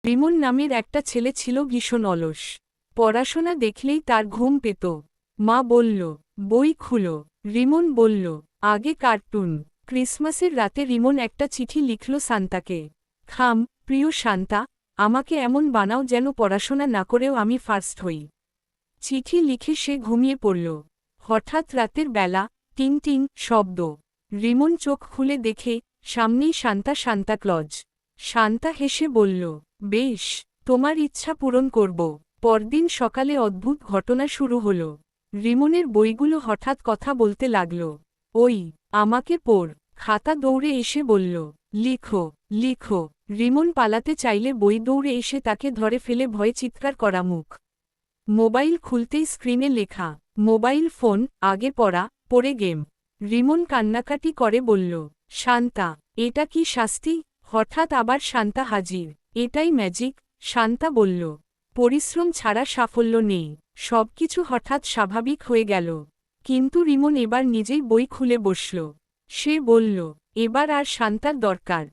রিমন নামের একটা ছেলে ছিল ভীষণ অলস। পড়াশোনা দেখলেই তার ঘুম পেত। মা বলল, বই খুলো। রিমন বলল, আগে কার্টুন। ক্রিসমাসের রাতে রিমন একটা চিঠি লিখল সান্তাকে। খাম, প্রিয় সান্তা, আমাকে এমন বানাও যেন পড়াশোনা না করেও আমি ফার্স্ট হই। চিঠি লিখে সে ঘুমিয়ে পড়ল। হঠাৎ রাতের বেলা, টিং টিং শব্দ। রিমন চোখ খুলে দেখে, সামনেই সান্তা ক্লজ। সান্তা হেসে বলল, বেশ, তোমার ইচ্ছা পূরণ করব। পরদিন সকালে অদ্ভুত ঘটনা শুরু হল। রিমনের বইগুলো হঠাৎ কথা বলতে লাগল। ওই, আমাকে পড়। খাতা দৌড়ে এসে বলল, লিখো, লিখো। রিমন পালাতে চাইলে বই দৌড়ে এসে তাকে ধরে ফেলে ভয়ে চিৎকার করা মুখ। মোবাইল খুলতেই স্ক্রিনে লেখা, মোবাইল ফোন, আগে পড়া, পড়ে গেম। রিমন কান্নাকাটি করে বলল, শান্তা, এটা কি শাস্তি? হঠাৎ আবার শান্তা হাজির। এটাই ম্যাজিক, শান্তা বলল। পরিশ্রম ছাড়া সাফল্য নেই। সবকিছু হঠাৎ স্বাভাবিক হয়ে গেল। কিন্তু রিমন এবার নিজেই বই খুলে বসল। সে বলল, এবার আর শান্তার দরকার